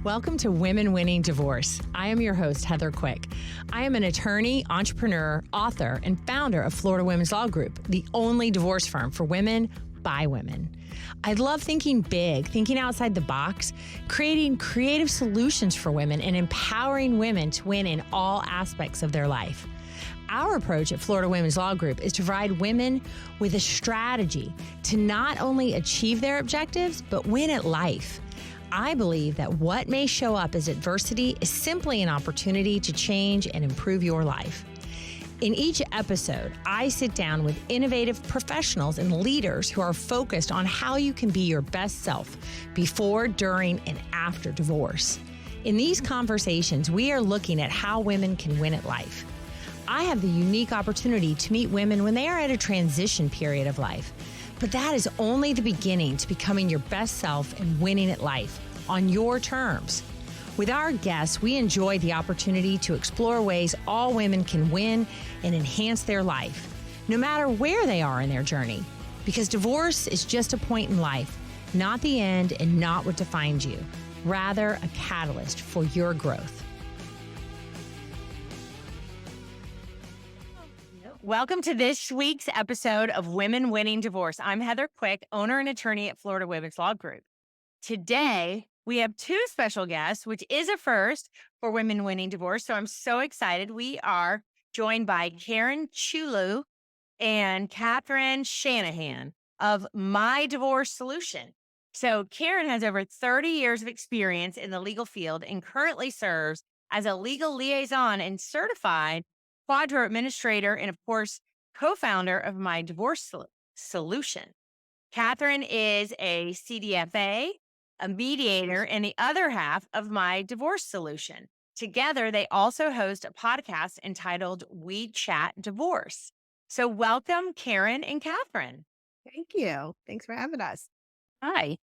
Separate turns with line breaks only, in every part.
Welcome to Women Winning Divorce. I am your host, Heather Quick. I am an attorney, entrepreneur, author, and founder of Florida Women's Law Group, the only divorce firm for women by women. I love thinking big, thinking outside the box, creating creative solutions for women, and empowering women to win in all aspects of their life. Our approach at Florida Women's Law Group is to provide women with a strategy to not only achieve their objectives, but win at life. I believe that what may show up as adversity is simply an opportunity to change and improve your life. In each episode, I sit down with innovative professionals and leaders who are focused on how you can be your best self before, during, and after divorce. In these conversations, we are looking at how women can win at life. I have the unique opportunity to meet women when they are at a transition period of life. But that is only the beginning to becoming your best self and winning at life on your terms. With our guests, we enjoy the opportunity to explore ways all women can win and enhance their life, no matter where they are in their journey. Because divorce is just a point in life, not the end and not what defines you, rather a catalyst for your growth. Welcome to this week's episode of Women Winning Divorce. I'm Heather Quick, owner and attorney at Florida Women's Law Group. Today, we have two special guests, which is a first for Women Winning Divorce. So I'm so excited. We are joined by Chellew and Catherine Shanahan of My Divorce Solution. So Karen has over 30 years of experience in the legal field and currently serves as a legal liaison and certified QDRO Administrator, and of course, co-founder of My Divorce Solution. Catherine is a CDFA, a mediator, and the other half of My Divorce Solution. Together, they also host a podcast entitled We Chat Divorce. So welcome, Karen and Catherine.
Thank you. Thanks for having us.
Hi.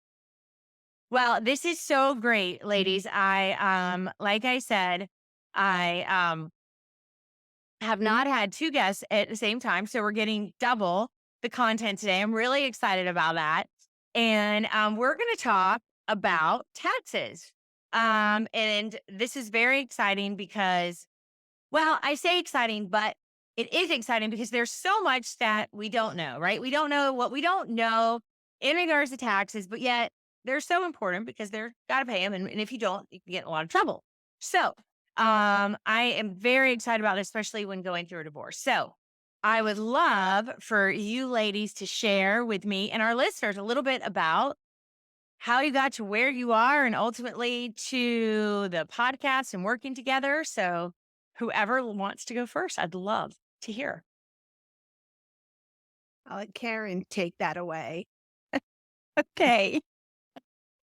Well, this is so great, ladies. Like I said, I have not had two guests at the same time, so we're getting double the content today. I'm really excited about that. And we're going to talk about taxes. And this is very exciting because, well, I say exciting, but it is exciting because there's so much that we don't know, right? We don't know what we don't know in regards to taxes, but yet they're so important because they're got to pay them. And if you don't, you can get in a lot of trouble. So I am very excited about this, especially when going through a divorce. So I would love for you ladies to share with me and our listeners a little bit about how you got to where you are and ultimately to the podcast and working together. So whoever wants to go first, I'd love to hear.
I'll let Karen take that away.
Okay.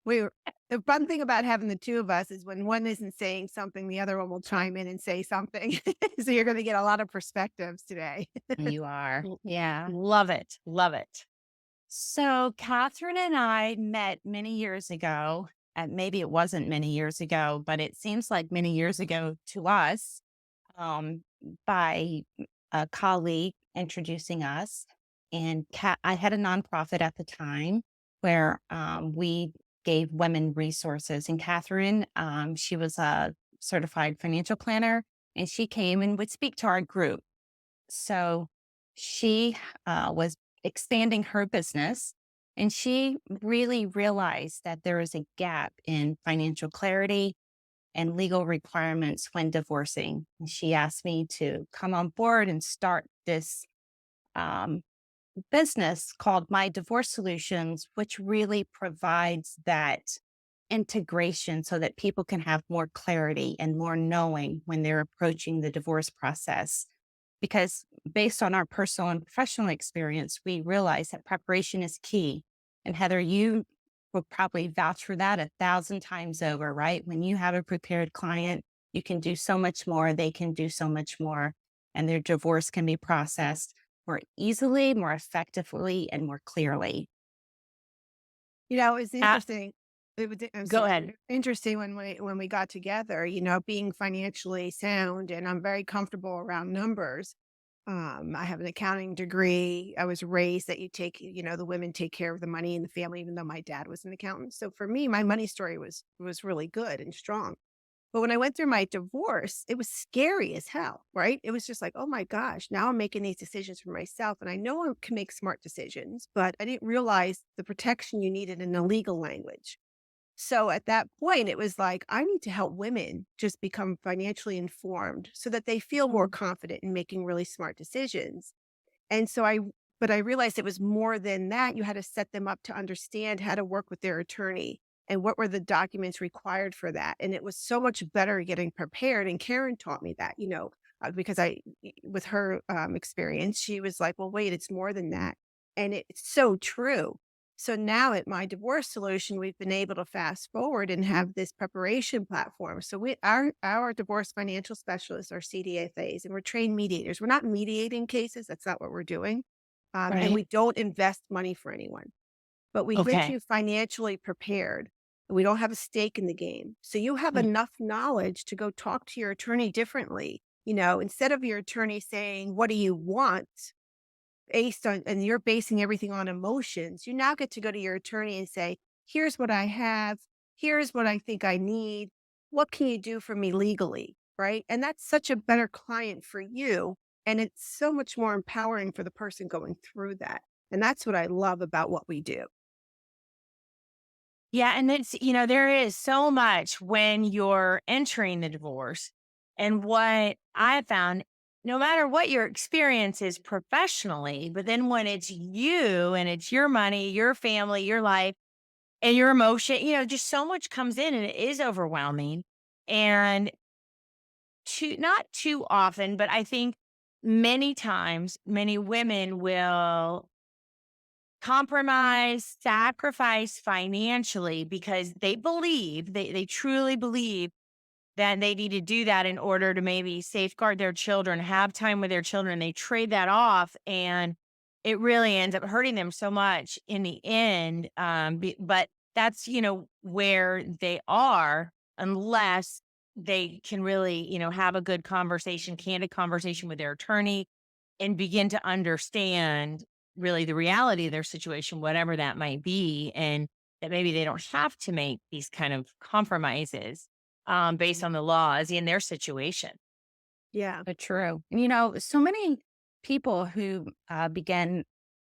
The fun thing about having the two of us is when one isn't saying something, the other one will chime in and say something. So you're going to get a lot of perspectives today.
You are. Yeah. Love it. Love it. So Catherine and I met many years ago, and maybe it wasn't many years ago, but it seems like many years ago to us, by a colleague introducing us. And I had a nonprofit at the time where we gave women resources. And Catherine, she was a certified financial planner, and she came and would speak to our group. So she was expanding her business, and she really realized that there is a gap in financial clarity and legal requirements when divorcing. And she asked me to come on board and start this business called My Divorce Solutions, which really provides that integration so that people can have more clarity and more knowing when they're approaching the divorce process. Because based on our personal and professional experience, we realize that preparation is key. And Heather, you will probably vouch for that 1,000 times over, right? When you have a prepared client, you can do so much more, they can do so much more, and their divorce can be processed more easily, more effectively, and more clearly.
You know, it's interesting.
Go ahead.
Interesting when we got together, you know, being financially sound, and I'm very comfortable around numbers. I have an accounting degree. I was raised that the women take care of the money in the family, even though my dad was an accountant. So for me, my money story was really good and strong. But when I went through my divorce, it was scary as hell, right? It was just like, oh my gosh, now I'm making these decisions for myself. And I know I can make smart decisions, but I didn't realize the protection you needed in the legal language. So at that point, it was like, I need to help women just become financially informed so that they feel more confident in making really smart decisions. And so but I realized it was more than that. You had to set them up to understand how to work with their attorney and what were the documents required for that. And it was so much better getting prepared. And Karen taught me that, because with her experience, she was like, well, wait, it's more than that. And it's so true. So now at my divorce solution, we've been able to fast forward and have this preparation platform. So our divorce financial specialists are CDFAs, and we're trained mediators. We're not mediating cases. That's not what we're doing. And
Right.
we don't invest money for anyone, but we get
Okay.
you financially prepared. We don't have a stake in the game. So you have
Mm.
enough knowledge to go talk to your attorney differently. Instead of your attorney saying, what do you want? And you're basing everything on emotions, you now get to go to your attorney and say, here's what I have. Here's what I think I need. What can you do for me legally? Right. And that's such a better client for you. And it's so much more empowering for the person going through that. And that's what I love about what we do.
Yeah. And there is so much when you're entering the divorce. And what I have found, no matter what your experience is professionally, but then when it's you and it's your money, your family, your life, and your emotion, just so much comes in and it is overwhelming. And not too often, but I think many times, many women will compromise, sacrifice financially because they truly believe that they need to do that in order to maybe safeguard their children, have time with their children. They trade that off and it really ends up hurting them so much in the end. But that's, where they are unless they can really, have a good conversation, candid conversation with their attorney and begin to understand really the reality of their situation, whatever that might be, and that maybe they don't have to make these kind of compromises based on the laws in their situation.
Yeah.
So true. And, so many people who begin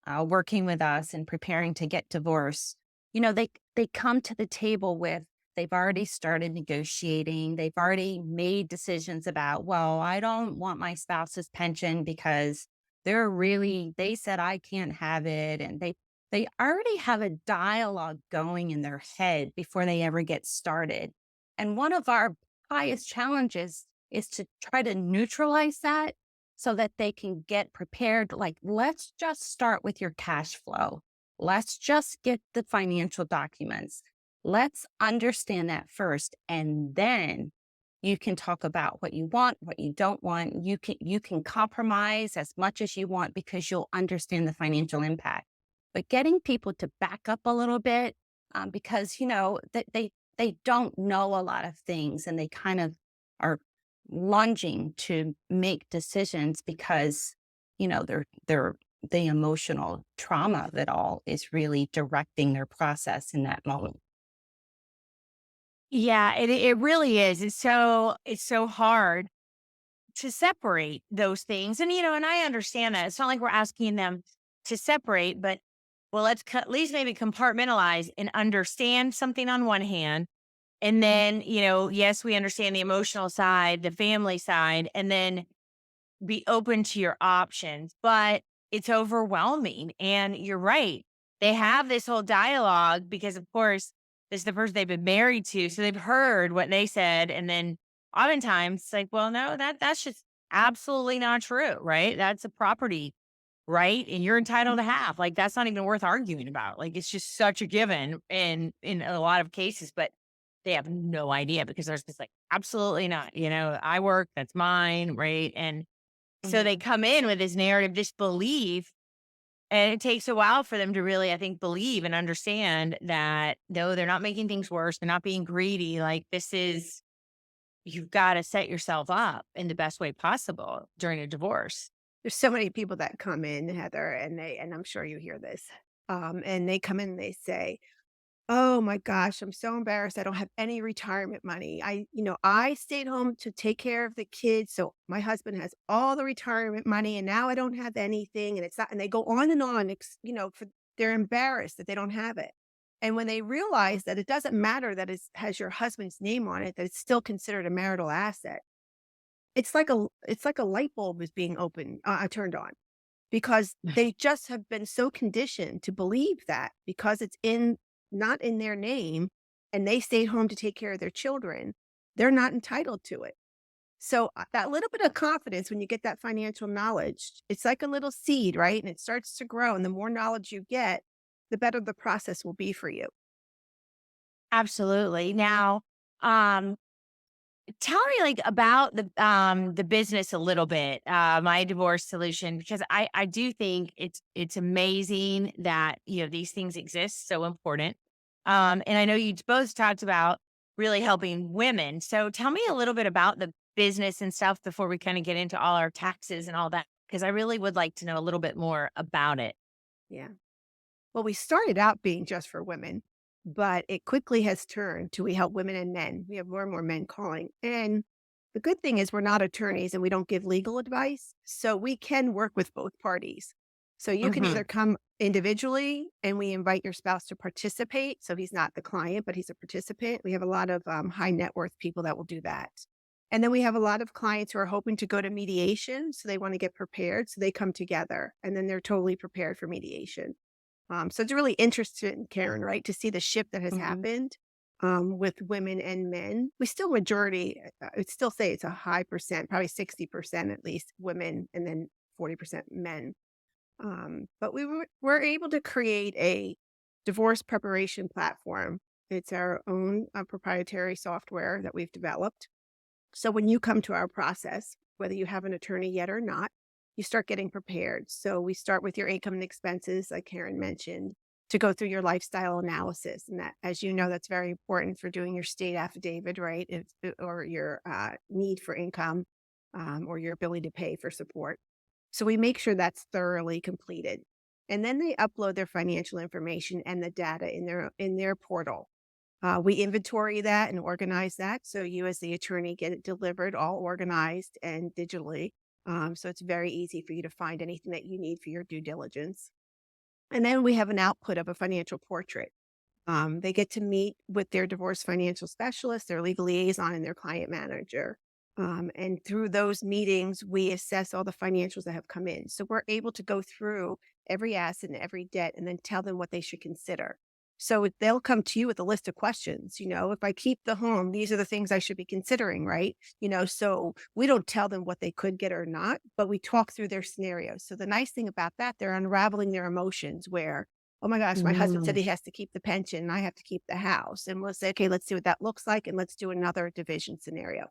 working with us and preparing to get divorced, they come to the table with they've already started negotiating. They've already made decisions about, well, I don't want my spouse's pension because they said I can't have it, and they already have a dialogue going in their head before they ever get started. And one of our highest challenges is to try to neutralize that so that they can get prepared. Like, let's just start with your cash flow. Let's just get the financial documents. Let's understand that first. And then you can talk about what you want, what you don't want. You can compromise as much as you want because you'll understand the financial impact. But getting people to back up a little bit, because that they don't know a lot of things, and they kind of are lunging to make decisions because they're the emotional trauma of it all is really directing their process in that moment.
Yeah, it really is. It's so hard to separate those things. And and I understand that. It's not like we're asking them to separate, but well, let's at least maybe compartmentalize and understand something on one hand. And then, yes, we understand the emotional side, the family side, and then be open to your options. But it's overwhelming. And you're right. They have this whole dialogue because, of course, this is the person they've been married to. So they've heard what they said. And then oftentimes it's like, well, no, that's just absolutely not true, right? That's a property right? And you're entitled to have. Like that's not even worth arguing about. Like it's just such a given in a lot of cases, but they have no idea because there's just like, absolutely not. I work, that's mine, right? And so
Mhm.
they come in with this narrative, this belief, and it takes a while for them to really, I think, believe and understand that no, they're not making things worse. They're not being greedy. Like you've got to set yourself up in the best way possible during a divorce.
There's so many people that come in, Heather, and I'm sure you hear this, and they come in and they say, "Oh my gosh, I'm so embarrassed. I don't have any retirement money. I stayed home to take care of the kids, so my husband has all the retirement money, and now I don't have anything." And it's not, and they go on and on, they're embarrassed that they don't have it. And when they realize that it doesn't matter that it has your husband's name on it, that it's still considered a marital asset, it's like a light bulb is being turned on, because they just have been so conditioned to believe that because it's not in their name and they stayed home to take care of their children, they're not entitled to it. So that little bit of confidence when you get that financial knowledge, it's like a little seed, right? And it starts to grow. And the more knowledge you get, the better the process will be for you.
Absolutely. Now, um, tell me like about the business a little bit, my divorce solution, because I do think it's amazing that these things exist, so important. And I know you both talked about really helping women. So tell me a little bit about the business and stuff before we kind of get into all our taxes and all that, because I really would like to know a little bit more about it.
Yeah. Well, we started out being just for women, but it quickly has turned to we help women and men. We have more and more men calling. And the good thing is we're not attorneys and we don't give legal advice. So we can work with both parties. So you can
Hmm.
either come individually and we invite your spouse to participate. So he's not the client, but he's a participant. We have a lot of high net worth people that will do that. And then we have a lot of clients who are hoping to go to mediation. So they want to get prepared. So they come together and then they're totally prepared for mediation. So it's really interesting, Karen, right, to see the shift that has
Hmm.
happened with women and men. We still majority, I would still say it's a high percent, probably 60% at least women and then 40% men. But we're able to create a divorce preparation platform. It's our own proprietary software that we've developed. So when you come to our process, whether you have an attorney yet or not, you start getting prepared. So we start with your income and expenses, like Karen mentioned, to go through your lifestyle analysis. And that, as you know, that's very important for doing your state affidavit, right? Or your need for income or your ability to pay for support. So we make sure that's thoroughly completed. And then they upload their financial information and the data in their portal. We inventory that and organize that. So you, as the attorney, get it delivered all organized and digitally. So it's very easy for you to find anything that you need for your due diligence. And then we have an output of a financial portrait. They get to meet with their divorce financial specialist, their legal liaison, and their client manager. And through those meetings, we assess all the financials that have come in. So we're able to go through every asset and every debt and then tell them what they should consider. So they'll come to you with a list of questions. If I keep the home, these are the things I should be considering, right? So we don't tell them what they could get or not, but we talk through their scenarios. So the nice thing about that, they're unraveling their emotions where, oh my gosh, my husband said
Hmm.
he has to keep the pension and I have to keep the house. And we'll say, okay, let's see what that looks like. And let's do another division scenario.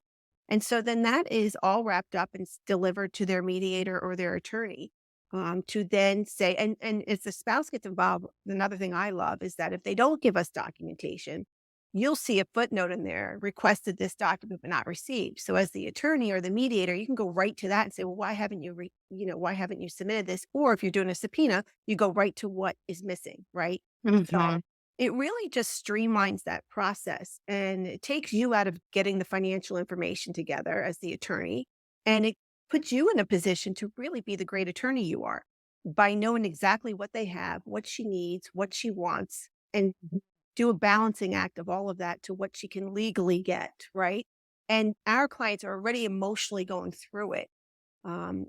And so then that is all wrapped up and delivered to their mediator or their attorney to then say, and if the spouse gets involved, another thing I love is that if they don't give us documentation, you'll see a footnote in there, requested this document but not received. So as the attorney or the mediator, you can go right to that and say, well, why haven't why haven't you submitted this? Or if you're doing a subpoena, you go right to what is missing, right? So
Hmm.
it really just streamlines that process and it takes you out of getting the financial information together as the attorney. And it puts you in a position to really be the great attorney you are by knowing exactly what they have, what she needs, what she wants, and do a balancing act of all of that to what she can legally get, right? And our clients are already emotionally going through it.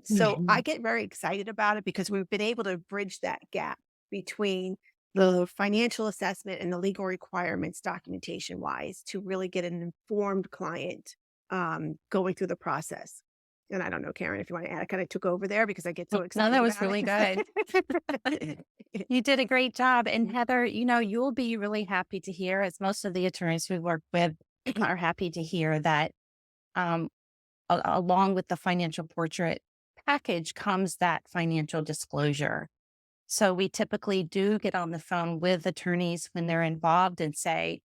So I get very excited about it because we've been able to bridge that gap between the financial assessment and the legal requirements documentation wise to really get an informed client going through the process. And I don't know, Karen, if you want to add, I kind of took over there because I get so
No, that
excited
was
about
really good.
it.
You did a great job. And Heather, you'll be really happy to hear, as most of the attorneys we work with are happy to hear that um, along with the financial portrait package comes that financial disclosure. So we typically do get on the phone with attorneys when they're involved and say,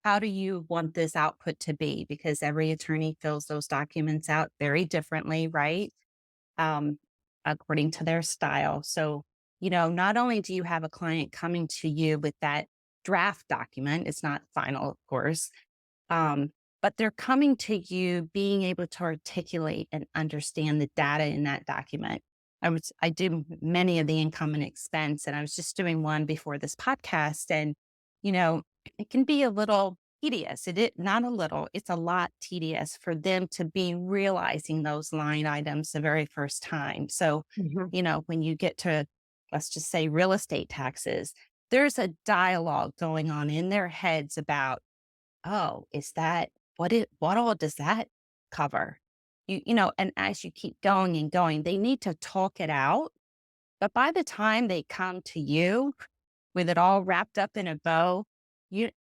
how do you want this output to be? Because every attorney fills those documents out very differently, right? Um, according to their style. So, not only do you have a client coming to you with that draft document, it's not final, of course, um, but they're coming to you being able to articulate and understand the data in that document. I do many of the income and expense, and I was just doing one before this podcast, and you know, it can be a little tedious. Not a little, it's a lot tedious for them to be realizing those line items the very first time. So,
Mhm.
when you get to, let's just say, real estate taxes, there's a dialogue going on in their heads about, oh, is that what all does that cover? And as you keep going and going, they need to talk it out. But by the time they come to you with it all wrapped up in a bow,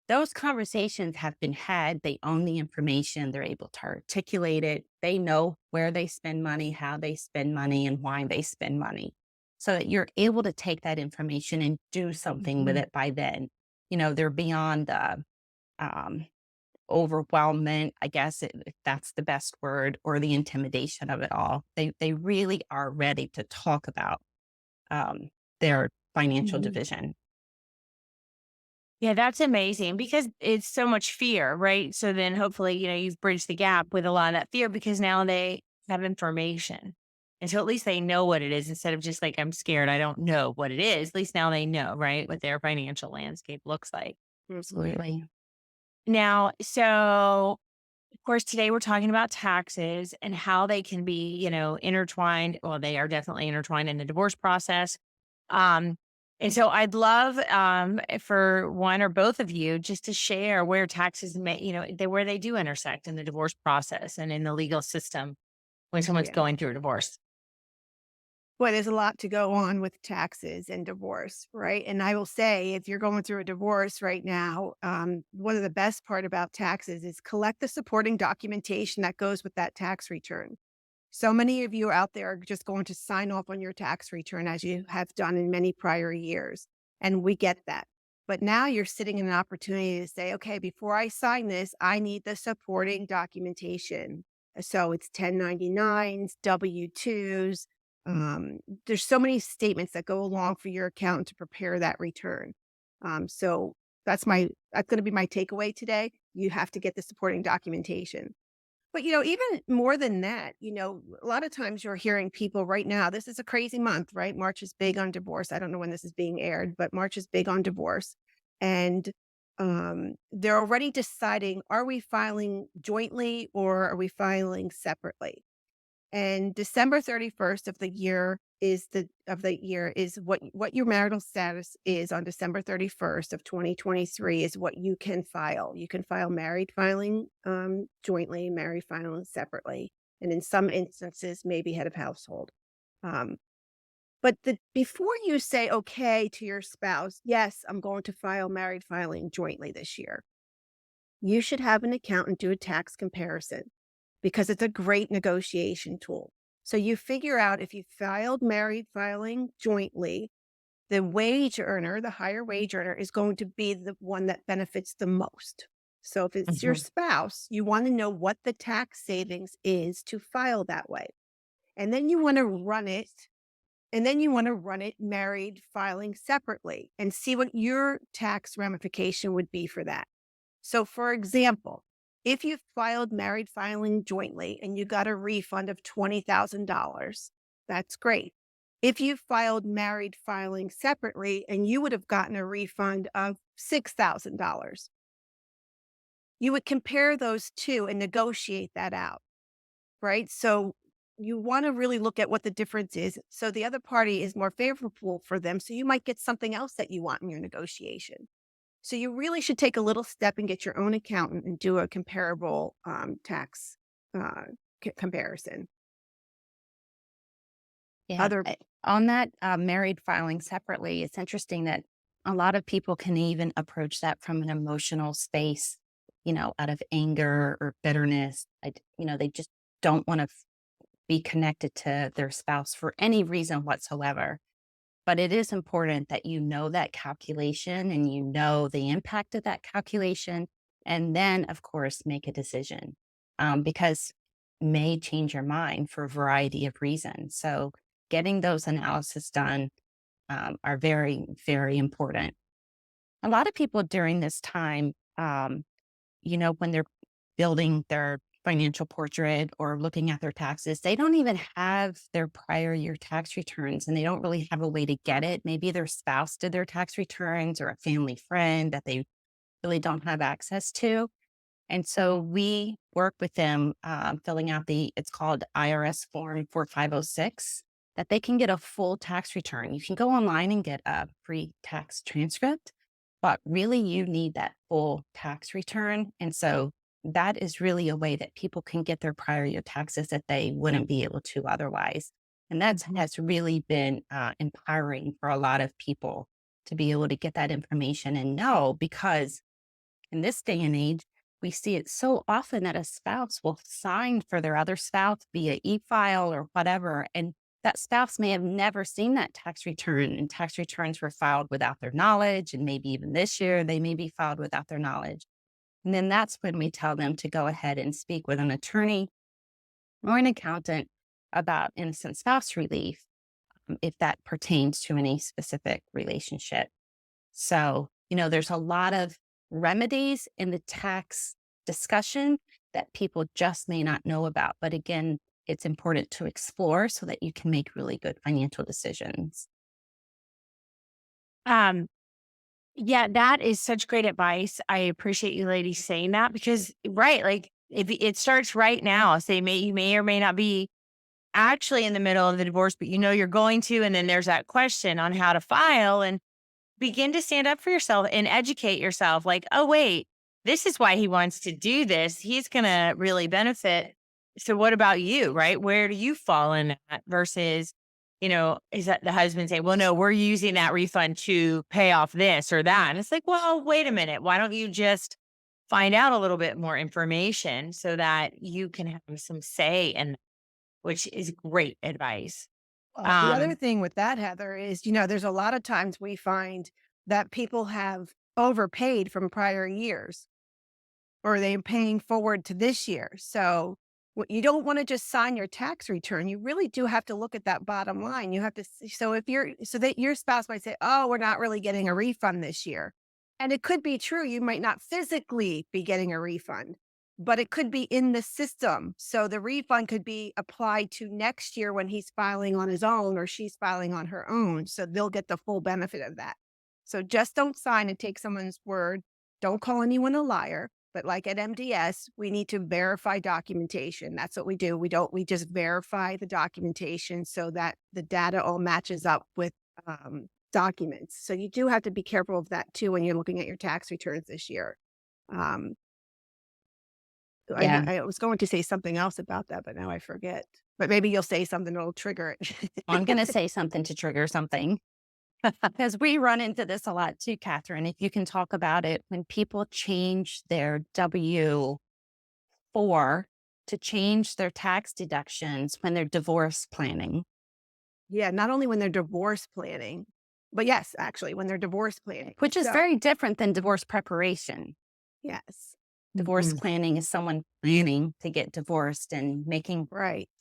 those conversations have been had. They own the information. They're able to articulate it. They know where they spend money, how they spend money, and why they spend money. So that you're able to take that information and do something with
Mhm.
it by then. They're beyond the um, overwhelmment, I guess, if that's the best word, or the intimidation of it all. They really are ready to talk about their financial
Mhm.
division.
Yeah, that's amazing because it's so much fear, right? So then hopefully, you've bridged the gap with a lot of that fear because now they have information. And so at least they know what it is instead of just like, I'm scared, I don't know what it is. At least now they know, right? What their financial landscape looks like.
Mhm.
Absolutely.
Now, so of course, today we're talking about taxes and how they can be, intertwined. Well, they are definitely intertwined in the divorce process. Um, and so I'd love for one or both of you just to share where taxes may, where they do intersect in the divorce process and in the legal system when someone's
Yeah.
going through a divorce.
Well, there's a lot to go on with taxes and divorce, right? And I will say, if you're going through a divorce right now, one of the best part about taxes is collect the supporting documentation that goes with that tax return. So many of you out there are just going to sign off on your tax return as you have done in many prior years. And we get that. But now you're sitting in an opportunity to say, okay, before I sign this, I need the supporting documentation. So it's 1099s, W 2s. There's so many statements that go along for your accountant to prepare that return. So that's going to be my takeaway today. You have to get the supporting documentation. But, even more than that, a lot of times you're hearing people right now, this is a crazy month, right? March is big on divorce. I don't know when this is being aired, but March is big on divorce. And they're already deciding, are we filing jointly or are we filing separately? And December 31st of the year is what your marital status is on December 31st of 2023 is what you can file. You can file married filing jointly, married filing separately, and in some instances, maybe head of household. Um, but before you say okay to your spouse, yes, I'm going to file married filing jointly this year, you should have an accountant do a tax comparison because it's a great negotiation tool. So you figure out if you filed married filing jointly, the wage earner, the higher wage earner, is going to be the one that benefits the most. So if it's your
Mhm.
spouse, you want to know what the tax savings is to file that way. And then you want to run it. And then you want to run it married filing separately and see what your tax ramification would be for that. So, for example, if you filed married filing jointly and you got a refund of $20,000, that's great. If you filed married filing separately and you would have gotten a refund of $6,000, you would compare those two and negotiate that out, right? So, you want to really look at what the difference is. So, the other party is more favorable for them. So, you might get something else that you want in your negotiation. So you really should take a little step and get your own accountant and do a comparable tax uh, comparison.
Yeah.
Other,
On that married filing separately, it's interesting that a lot of people can even approach that from an emotional space, out of anger or bitterness. They just don't want to be connected to their spouse for any reason whatsoever. But it is important that you know that calculation and you know the impact of that calculation. And then, of course, make a decision because may change your mind for a variety of reasons. So getting those analysis done are very, very important. A lot of people during this time, when they're building their financial portrait or looking at their taxes, they don't even have their prior year tax returns and they don't really have a way to get it. Maybe their spouse did their tax returns or a family friend that they really don't have access to. And so we work with them filling out it's called IRS Form 4506, that they can get a full tax return. You can go online and get a free tax transcript, but really you need that full tax return. And so that is really a way that people can get their prior year taxes that they wouldn't be able to otherwise. And that has really been empowering for a lot of people to be able to get that information and know, because in this day and age, we see it so often that a spouse will sign for their other spouse via e-file or whatever. And that spouse may have never seen that tax return, and tax returns were filed without their knowledge. And maybe even this year, they may be filed without their knowledge. And then that's when we tell them to go ahead and speak with an attorney or an accountant about innocent spouse relief, if that pertains to any specific relationship. So, there's a lot of remedies in the tax discussion that people just may not know about. But again, it's important to explore so that you can make really good financial decisions.
Yeah, that is such great advice. I appreciate you ladies saying that because, right, like if it starts right now, you may or may not be actually in the middle of the divorce, but you're going to, and then there's that question on how to file, and begin to stand up for yourself and educate yourself. Like, oh, wait, this is why he wants to do this. He's going to really benefit. So what about you, right? Where do you fall in that versus, is that the husband saying, well, no, we're using that refund to pay off this or that. And it's like, well, wait a minute. Why don't you just find out a little bit more information so that you can have some say in, which is great advice.
The other thing with that, Heather, is, there's a lot of times we find that people have overpaid from prior years, or they're paying forward to this year. So you don't want to just sign your tax return. You really do have to look at that bottom line. You have to, so that your spouse might say, oh, we're not really getting a refund this year. And it could be true. You might not physically be getting a refund, but it could be in the system. So the refund could be applied to next year when he's filing on his own or she's filing on her own. So they'll get the full benefit of that. So just don't sign and take someone's word. Don't call anyone a liar. But like at MDS, we need to verify documentation. That's what we do. We just verify the documentation so that the data all matches up with documents. So you do have to be careful of that too when you're looking at your tax returns this year.
Yeah.
I was going to say something else about that, but now I forget. But maybe you'll say something that'll trigger it.
I'm going to say something to trigger something because we run into this a lot too, Catherine. If you can talk about it, when people change their W-4 to change their tax deductions when they're divorce planning.
Yeah, not only when they're divorce planning, but yes, actually, when they're divorce planning.
Which is very different than divorce preparation.
Yes.
Divorce planning is someone planning to get divorced and making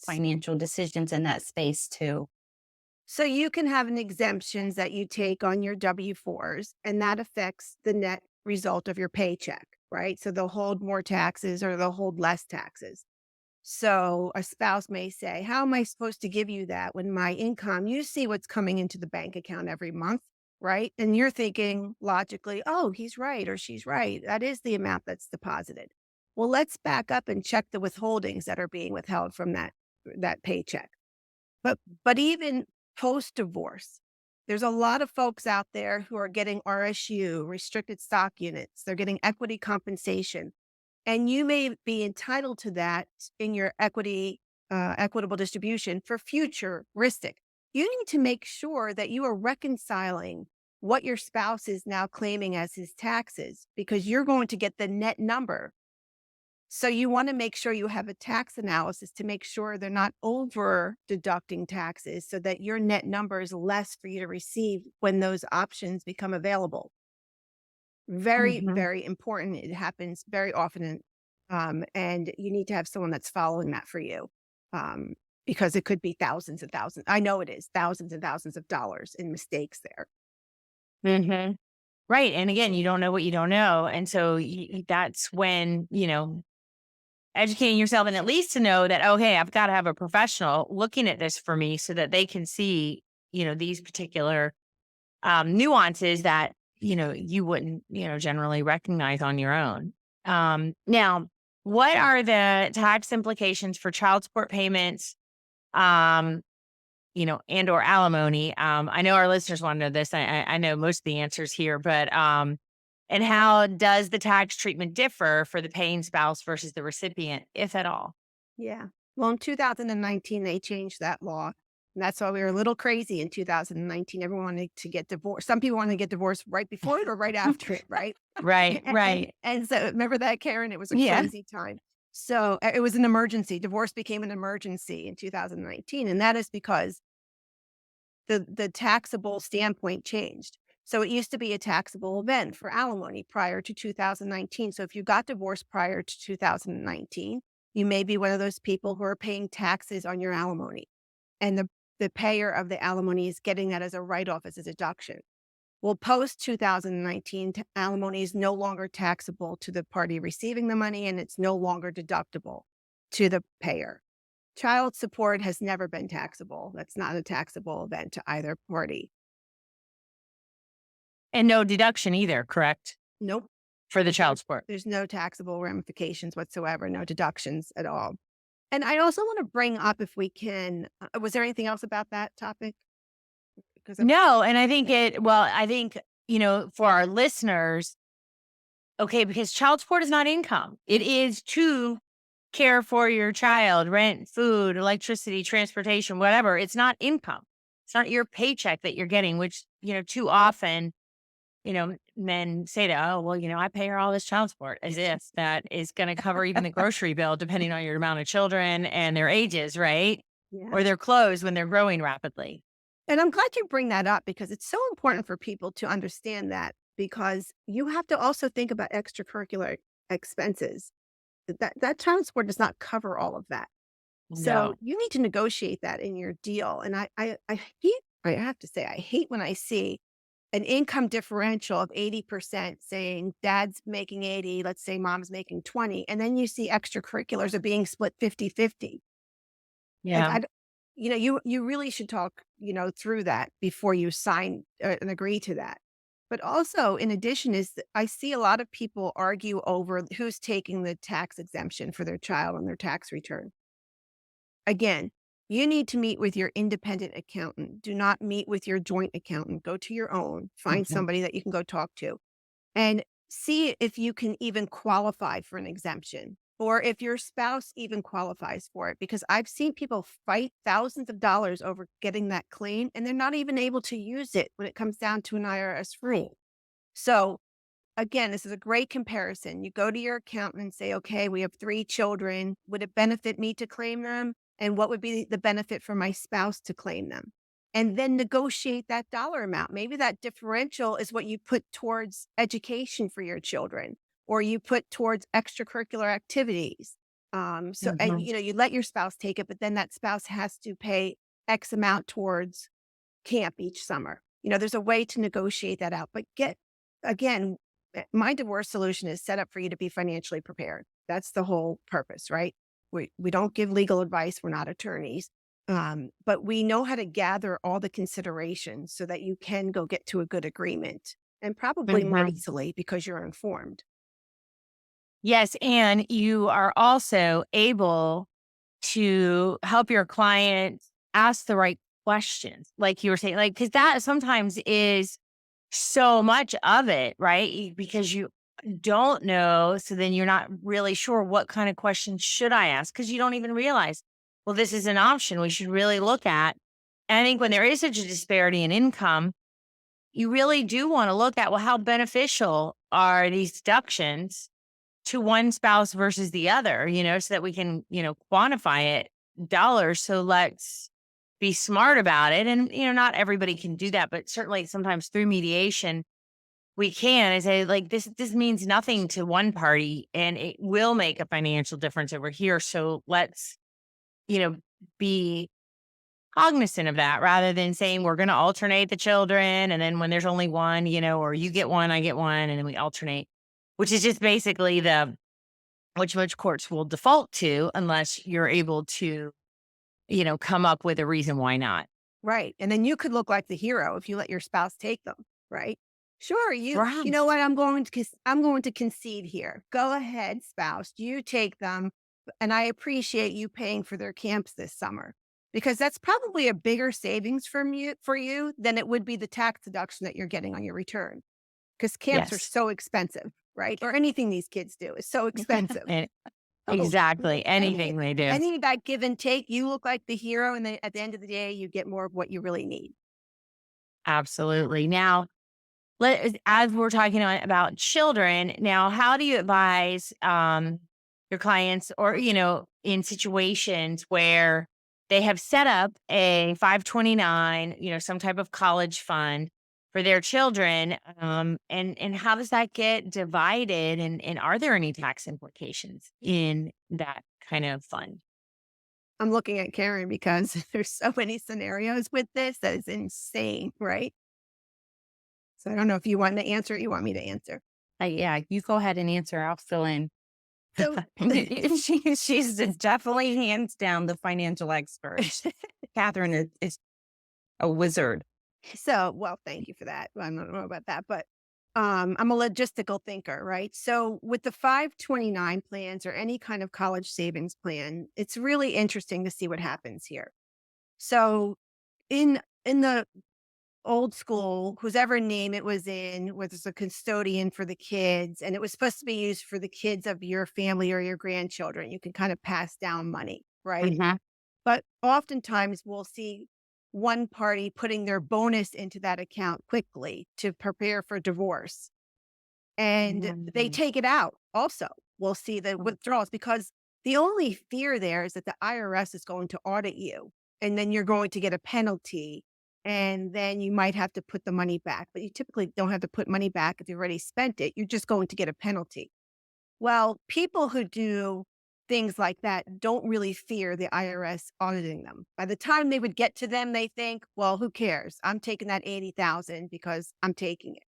financial decisions in that space too.
So you can have an exemptions that you take on your W-4s, and that affects the net result of your paycheck, right? So they'll hold more taxes or they'll hold less taxes. So a spouse may say, how am I supposed to give you that when my income, you see what's coming into the bank account every month, right? And you're thinking logically, oh, he's right or she's right. That is the amount that's deposited. Well, let's back up and check the withholdings that are being withheld from that paycheck. But even post-divorce, there's a lot of folks out there who are getting RSU, restricted stock units. They're getting equity compensation. And you may be entitled to that in your equitable distribution for futuristic. You need to make sure that you are reconciling what your spouse is now claiming as his taxes, because you're going to get the net number. So you want to make sure you have a tax analysis to make sure they're not over deducting taxes so that your net number is less for you to receive when those options become available. Very, very important. It happens very often. And you need to have someone that's following that for you. because it could be thousands and thousands. I know it is thousands and thousands of dollars in mistakes there.
Mm-hmm. Right. And again, you don't know what you don't know. And so that's when, educating yourself, and at least to know that, okay, I've got to have a professional looking at this for me so that they can see, these particular nuances that, you wouldn't, generally recognize on your own. Now, what are the tax implications for child support payments, and or alimony? I know our listeners want to know this. I know most of the answers here, but and how does the tax treatment differ for the paying spouse versus the recipient, if at all?
Yeah. Well, in 2019, they changed that law. And that's why we were a little crazy in 2019. Everyone wanted to get divorced. Some people wanted to get divorced right before it or right after it, right?
Right, right.
And so remember that, Karen? It was a
Yeah.
crazy time. So it was an emergency. Divorce became an emergency in 2019. And that is because the taxable standpoint changed. So it used to be a taxable event for alimony prior to 2019. So if you got divorced prior to 2019, you may be one of those people who are paying taxes on your alimony. And the payer of the alimony is getting that as a write-off, as a deduction. Well, post 2019, alimony is no longer taxable to the party receiving the money, and it's no longer deductible to the payer. Child support has never been taxable. That's not a taxable event to either party.
And no deduction either, correct?
Nope.
For the child support.
There's no taxable ramifications whatsoever, no deductions at all. And I also want to bring up, if we can, was there anything else about that topic?
No, and I think for our listeners, okay, because child support is not income. It is to care for your child, rent, food, electricity, transportation, whatever. It's not income. It's not your paycheck that you're getting, which, too often, men say that, oh, well, I pay her all this child support, as if that is going to cover even the grocery bill, depending on your amount of children and their ages, right?
Yeah.
Or their clothes when they're growing rapidly.
And I'm glad you bring that up, because it's so important for people to understand that, because you have to also think about extracurricular expenses. That child support does not cover all of that. So
No.
you need to negotiate that in your deal. And I have to say, I hate when I see an income differential of 80% saying dad's making 80, let's say mom's making 20, and then you see extracurriculars are being split 50-50.
Yeah.
You really should talk, through that before you sign and agree to that. But also, in addition, I see a lot of people argue over who's taking the tax exemption for their child on their tax return. Again, you need to meet with your independent accountant. Do not meet with your joint accountant. Go to your own. Find somebody that you can go talk to and see if you can even qualify for an exemption, or if your spouse even qualifies for it. Because I've seen people fight thousands of dollars over getting that clean, and they're not even able to use it when it comes down to an IRS rule. So again, this is a great comparison. You go to your accountant and say, okay, we have 3 children. Would it benefit me to claim them? And what would be the benefit for my spouse to claim them? And then negotiate that dollar amount. Maybe that differential is what you put towards education for your children, or you put towards extracurricular activities. And you let your spouse take it, but then that spouse has to pay X amount towards camp each summer. There's a way to negotiate that out. But my divorce solution is set up for you to be financially prepared. That's the whole purpose, right? We don't give legal advice. We're not attorneys. But we know how to gather all the considerations so that you can go get to a good agreement, and probably more easily because you're informed.
Yes. And you are also able to help your client ask the right questions. Like you were saying, because that sometimes is so much of it, right? Because you don't know. So then you're not really sure what kind of questions should I ask, because you don't even realize, well, this is an option we should really look at. And I think when there is such a disparity in income, you really do want to look at, well, how beneficial are these deductions to one spouse versus the other, so that we can, quantify it dollars. So let's be smart about it. And, not everybody can do that, but certainly sometimes through mediation, we can. I say, this means nothing to one party, and it will make a financial difference over here. So let's, be cognizant of that rather than saying we're going to alternate the children. And then when there's only one, or you get one, I get one, and then we alternate, which is just basically which most courts will default to unless you're able to, come up with a reason why not.
Right. And then you could look like the hero if you let your spouse take them, right? Sure, you
Right.
know what, I'm going to concede here. Go ahead, spouse. You take them, and I appreciate you paying for their camps this summer. Because that's probably a bigger savings for you than it would be the tax deduction that you're getting on your return. Because camps are
Yes.
so expensive, right? Or anything these kids do is so expensive.
And
Oh,
exactly. Anything they do.
Any of that give and take, you look like the hero, and then at the end of the day, you get more of what you really need.
Absolutely. Now, as we're talking about children, now, how do you advise your clients or, in situations where they have set up a 529, some type of college fund for their children, and how does that get divided, and are there any tax implications in that kind of fund?
I'm looking at Karen because there's so many scenarios with this that is insane, right? So I don't know if you want to answer it, you want me to answer.
Yeah, you go ahead and answer. I'll fill in.
So
She's definitely hands down the financial expert. Catherine is a wizard.
well, thank you for that. I don't know about that, but I'm a logistical thinker, right? So with the 529 plans or any kind of college savings plan, it's really interesting to see what happens here. So in the old school, whosever name it was in, was a custodian for the kids, and it was supposed to be used for the kids of your family or your grandchildren. You can kind of pass down money, right?
Mm-hmm.
But oftentimes we'll see one party putting their bonus into that account quickly to prepare for divorce. And they take it out also. We'll see the withdrawals because the only fear there is that the IRS is going to audit you, and then you're going to get a penalty, and then you might have to put the money back. But you typically don't have to put money back if you've already spent it. You're just going to get a penalty. Well, people who do things like that don't really fear the IRS auditing them. By the time they would get to them, they think, well, who cares? I'm taking that 80,000 because I'm taking it.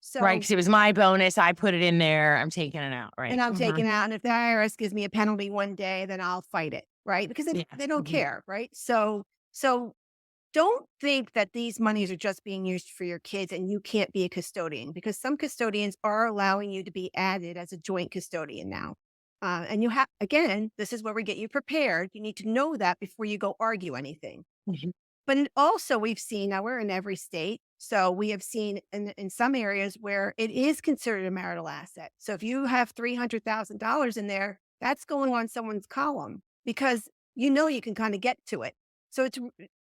So,
Right. Because it was my bonus. I put it in there. I'm taking it out. Right.
and I'm taking it out. And if the IRS gives me a penalty one day, then I'll fight it, right? Because
Yeah.
they don't
Mhm.
care, right? So don't think that these monies are just being used for your kids and you can't be a custodian, because some custodians are allowing you to be added as a joint custodian now. And you have, again, this is where we get you prepared. You need to know that before you go argue anything.
Mhm.
But also we've seen, now we're in every state, so we have seen in some areas where it is considered a marital asset. So if you have $300,000 in there, that's going on someone's column because you can kind of get to it. So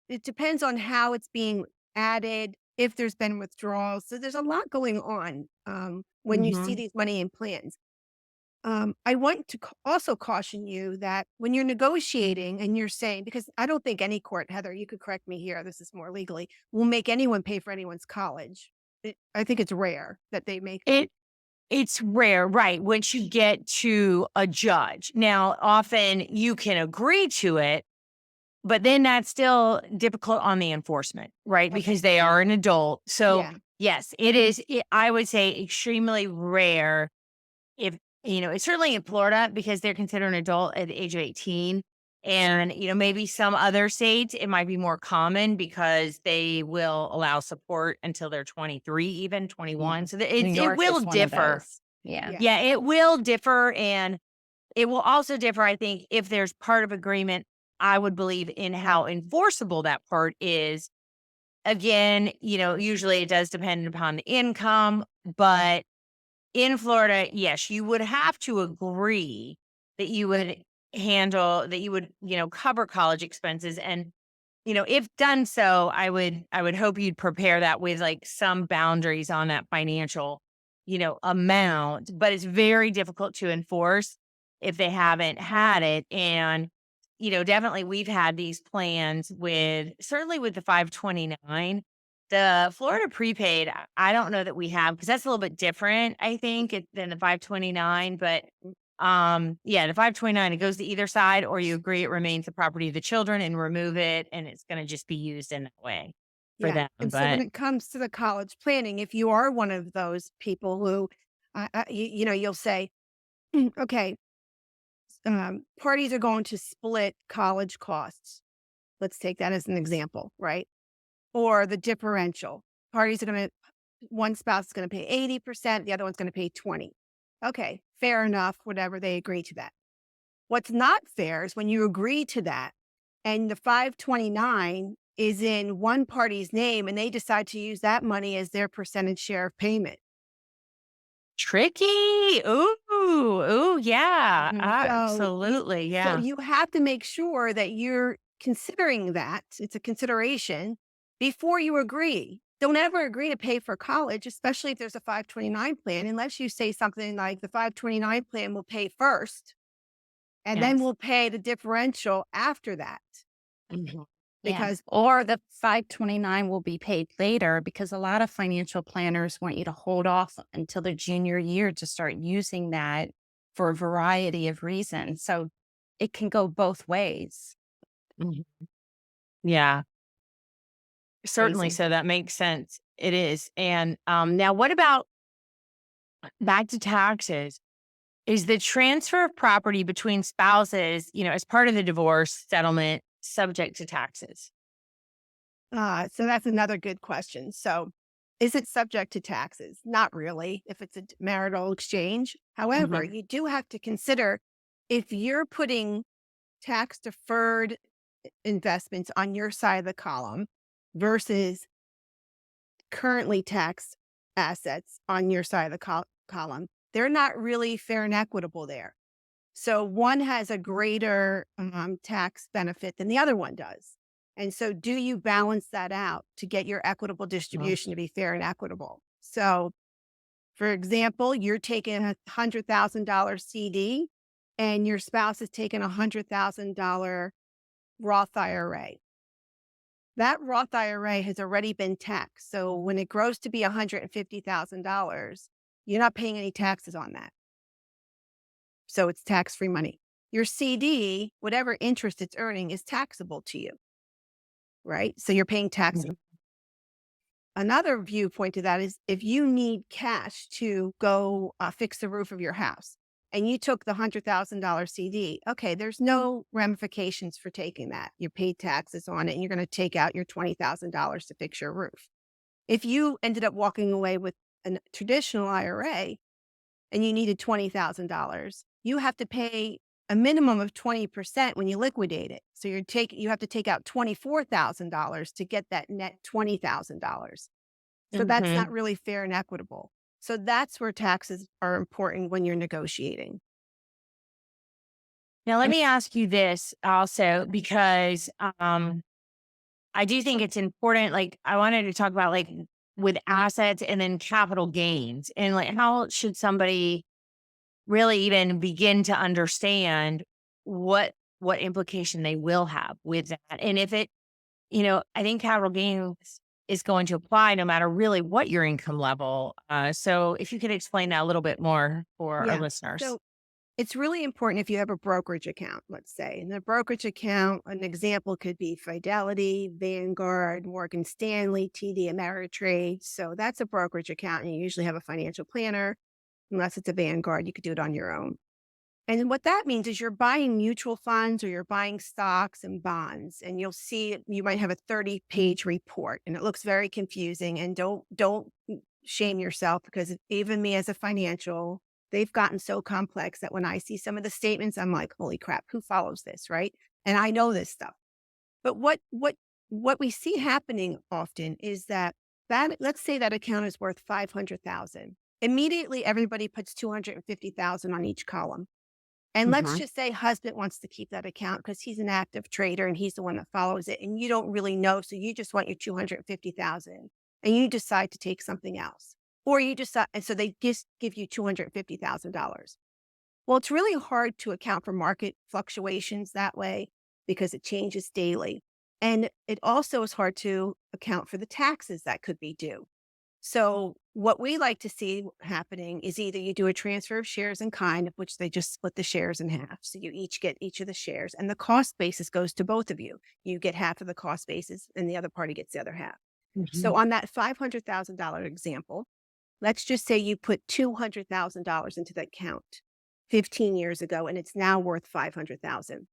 it depends on how it's being added, if there's been withdrawals. So there's a lot going on when you see
Mhm.
these money in plans. I want to also caution you that when you're negotiating and you're saying, because I don't think any court, Heather, you could correct me here, this is more legally, will make anyone pay for anyone's college. I think it's rare that they make.
It's rare, right? Once you get to a judge. Now, often you can agree to it, but then that's still difficult on the enforcement, right?
Okay.
Because they are an adult. So,
Yeah.
yes, it is, I would say, extremely rare. If, it's certainly in Florida because they're considered an adult at the age of 18. And, maybe some other states, it might be more common because they will allow support until they're 23, even 21. So
New
it
York
will
is one of
differ.
those. Yeah.
Yeah.
Yeah, it will differ. And it will also differ, I think, if there's part of agreement, I would believe in how enforceable that part is. Again, usually it does depend upon the income, but in Florida, yes, you would have to agree that you would cover college expenses. And, if done so, I would hope you'd prepare that with like some boundaries on that financial, amount, but it's very difficult to enforce if they haven't had it. And, definitely we've had these plans certainly with the 529. The Florida prepaid, I don't know that we have because that's a little bit different, I think, than the 529. But the 529, it goes to either side, or you agree it remains the property of the children and remove it, and it's going to just be used in that way for
Yeah.
them.
And so when
But
it comes to the college planning, if you are one of those people who, you'll say, okay, parties are going to split college costs. Let's take that as an example, right? Or the differential. Parties are going to, one spouse is going to pay 80%, the other one's going to pay 20. Okay, fair enough, whatever, they agree to that. What's not fair is when you agree to that and the 529 is in one party's name and they decide to use that money as their percentage share of payment.
tricky. Ooh, yeah,
So
absolutely. Yeah.
you have to make sure that you're considering that. It's a consideration before you agree. Don't ever agree to pay for college, especially if there's a 529 plan, unless you say something like the 529 plan will pay first and then
Yes.
we'll pay the differential after that.
Mhm.
Yeah.
Because
Or the 529 will be paid later, because a lot of financial planners want you to hold off until the junior year to start using that for a variety of reasons. So it can go both ways.
Mhm. Yeah, certainly.
Crazy.
So that makes sense. It is. And now what about back to taxes? Is the transfer of property between spouses, as part of the divorce settlement, subject to taxes?
so that's another good question. So is it subject to taxes? Not really, if it's a marital exchange. However,
Mhm.
you do have to consider if you're putting tax deferred investments on your side of the column versus currently taxed assets on your side of the column, they're not really fair and equitable there. So one has a greater tax benefit than the other one does. And so do you balance that out to get your equitable
Well,
distribution to be fair and equitable? So for example, you're taking a $100,000 CD and your spouse is taking a $100,000 Roth IRA. That Roth IRA has already been taxed. So when it grows to be $150,000, you're not paying any taxes on that. So it's tax-free money. Your CD, whatever interest it's earning, is taxable to you, right? So you're paying tax.
Mhm.
Another viewpoint to that is if you need cash to go fix the roof of your house and you took the $100,000 CD, okay, there's no ramifications for taking that. You paid taxes on it and you're going to take out your $20,000 to fix your roof. If you ended up walking away with a traditional IRA and you needed $20,000, you have to pay a minimum of 20% when you liquidate it. So you have to take out $24,000 to get that net $20,000. So that's not
Mhm.
really fair and equitable. So that's where taxes are important when you're negotiating.
Now, let
And
me ask you this also, because I do think it's important. Like, I wanted to talk about, like, with assets and then capital gains, and like, how should somebody really even begin to understand what implication they will have with that. And if it, I think capital gains is going to apply no matter really what your income level. So if you could explain that a little bit more for our
yeah,
listeners.
so it's really important if you have a brokerage account, let's say. In the brokerage account, an example could be Fidelity, Vanguard, Morgan Stanley, TD Ameritrade. So that's a brokerage account, and you usually have a financial planner. Unless it's a Vanguard, you could do it on your own. And what that means is you're buying mutual funds or you're buying stocks and bonds, and you'll see you might have a 30-page report, and it looks very confusing. And don't shame yourself, because even me as a financial, they've gotten so complex that when I see some of the statements, I'm like, holy crap, who follows this, right? And I know this stuff. But what we see happening often is that let's say that account is worth 500,000. Immediately, everybody puts 250,000 on each column. And let's
Mhm.
just say husband wants to keep that account because he's an active trader and he's the one that follows it. And you don't really know. So you just want your 250,000 and you decide to take something else. Or you decide, and so they just give you $250,000. Well, it's really hard to account for market fluctuations that way because it changes daily. And it also is hard to account for the taxes that could be due. So what we like to see happening is either you do a transfer of shares in kind, of which they just split the shares in half. So you each get each of the shares, and the cost basis goes to both of you. You get half of the cost basis and the other party gets the other half. So on that $500,000 example, let's just say you put $200,000 into the account 15 years ago, and it's now worth $500,000.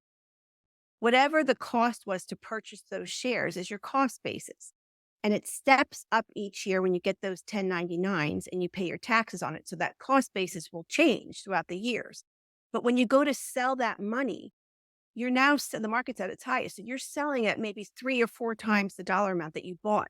Whatever the cost was to purchase those shares is your cost basis. And it steps up each year when you get those 1099s and you pay your taxes on it. So that cost basis will change throughout the years. But when you go to sell that money, you're now, the market's at its highest. So you're selling at maybe 3 or 4 times the dollar amount that you bought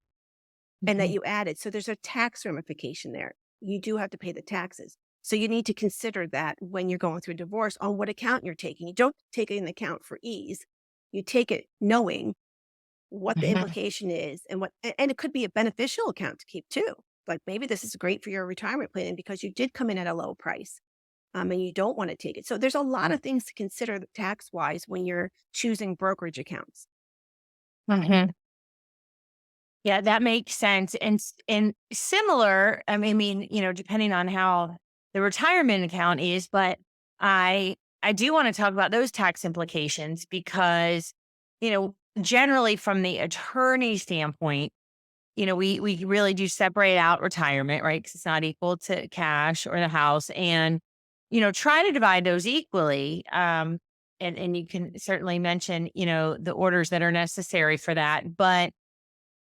and that you added. So there's a tax ramification there. You do have to pay the taxes. So you need to consider that when you're going through a divorce on what account you're taking. You don't take it in account for ease. You take it knowing what the implication is and it could be a beneficial account to keep too. Like maybe this is great for your retirement planning because you did come in at a low price and you don't want to take it. So there's a lot of things to consider tax wise when you're choosing brokerage accounts.
Yeah, that makes sense. And similar, I mean, depending on how the retirement account is, but I do want to talk about those tax implications because, generally from the attorney standpoint, we really do separate out retirement, right? Because it's not equal to cash or the house, and, try to divide those equally. And you can certainly mention, the orders that are necessary for that. But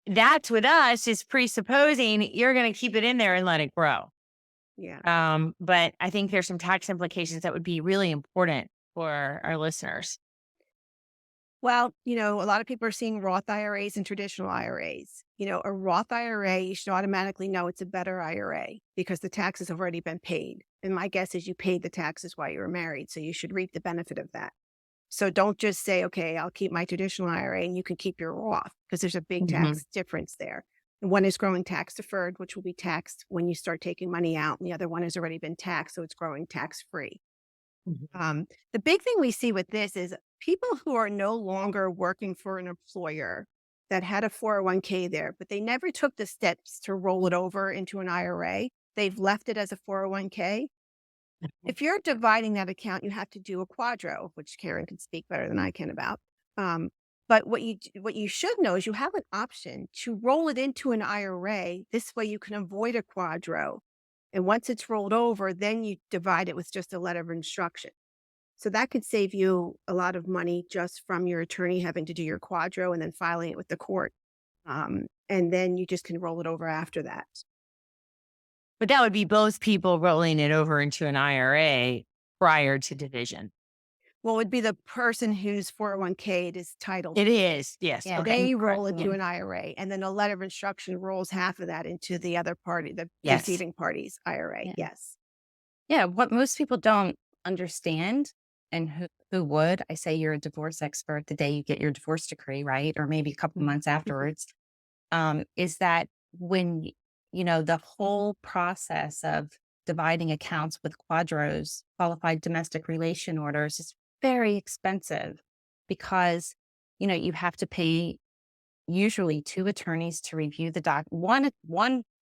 that's with us is presupposing you're going to keep it in there and let it grow.
Yeah.
But I think there's some tax implications that would be really important for our listeners.
Well, a lot of people are seeing Roth IRAs and traditional IRAs. A Roth IRA, you should automatically know it's a better IRA because the taxes have already been paid. And my guess is you paid the taxes while you were married. So you should reap the benefit of that. So don't just say, okay, I'll keep my traditional IRA and you can keep your Roth because there's a big tax difference there. And one is growing tax deferred, which will be taxed when you start taking money out. And the other one has already been taxed. So it's growing tax free. The big thing we see with this is people who are no longer working for an employer that had a 401k there, but they never took the steps to roll it over into an IRA. They've left it as a 401k. If you're dividing that account, you have to do a QDRO, which Karen can speak better than I can about. But what you should know is you have an option to roll it into an IRA. This way you can avoid a QDRO. And once it's rolled over, then you divide it with just a letter of instruction. So that could save you a lot of money just from your attorney having to do your QDRO and then filing it with the court. And then you just can roll it over after that.
But that would be both people rolling it over into an IRA prior to division.
Well, it would be the person whose 401k is titled.
It is, yes.
Yeah.
Okay.
They roll it to an IRA, and then a letter of instruction rolls half of that into the other party, the
Yes.
receiving party's IRA.
Yeah.
Yes.
Yeah, what most people don't understand, and who would, I say you're a divorce expert the day you get your divorce decree, right? Or maybe a couple months afterwards, is that when, the whole process of dividing accounts with QDROs, qualified domestic relation orders, is very expensive because, you have to pay usually 2 attorneys to review the one,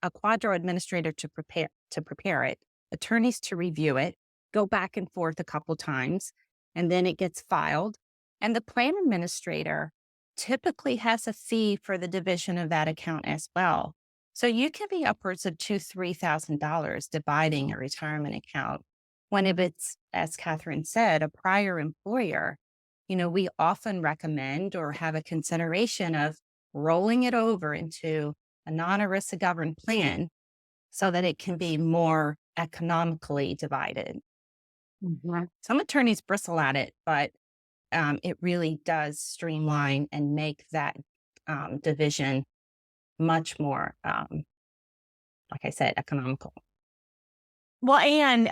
a QDRO administrator to prepare it, attorneys to review it, go back and forth a couple times, and then it gets filed. And the plan administrator typically has a fee for the division of that account as well. So you can be upwards of $2,000-$3,000 dividing a retirement account. When if it's, as Catherine said, a prior employer, we often recommend or have a consideration of rolling it over into a non-ERISA governed plan so that it can be more economically divided. Some attorneys bristle at it, but it really does streamline and make that division much more, like I said, economical.
Well, and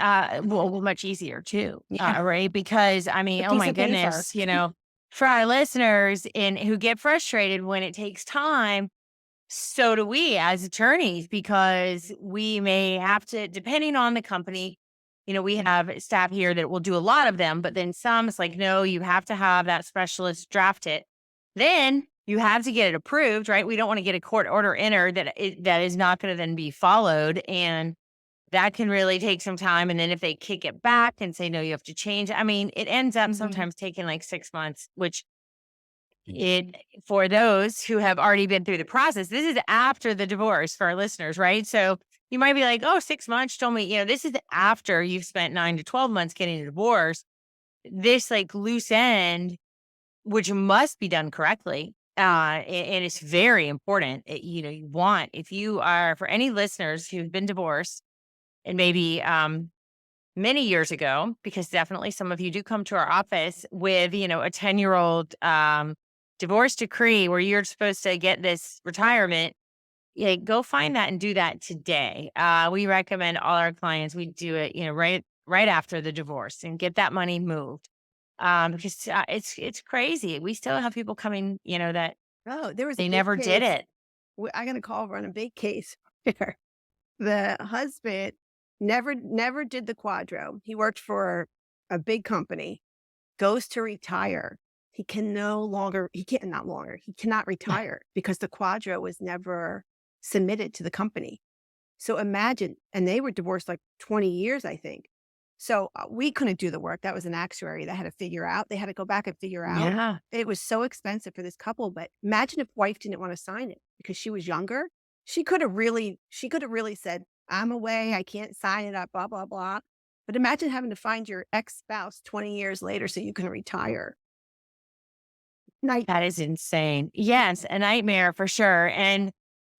much easier too, right? Because oh my goodness, for our listeners who get frustrated when it takes time, so do we as attorneys, because we may have to, depending on the company, we have staff here that will do a lot of them, but then some, it's like, no, you have to have that specialist draft it. Then you have to get it approved, right? We don't want to get a court order entered that is not going to then be followed. And that can really take some time. And then if they kick it back and say, no, you have to change, I mean, it ends up sometimes taking like 6 months, which for those who have already been through the process, this is after the divorce for our listeners, right? So you might be like, oh, 6 months told me, this is after you've spent 9 to 12 months getting a divorce. This like loose end, which must be done correctly. And it's very important. You want, if you are, for any listeners who've been divorced and maybe many years ago, because definitely some of you do come to our office with, a 10-year-old divorce decree where you're supposed to get this retirement, go find that and do that today. We recommend all our clients, we do it, right after the divorce and get that money moved. Because it's crazy. We still have people coming, that
there was a
they
big
never did
case.
it.
I got a call on a big case where the husband never did the QDRO. He worked for a big company, goes to retire. He cannot retire because the QDRO was never submitted to the company. So imagine, and they were divorced like 20 years, I think. So we couldn't do the work. That was an actuary that had to figure out. They had to go back and figure out.
Yeah.
It was so expensive for this couple. But imagine if wife didn't want to sign it because she was younger. She could have really said, I'm away. I can't sign it up, blah, blah, blah. But imagine having to find your ex-spouse 20 years later so you can retire.
That is insane. Yes, a nightmare for sure. And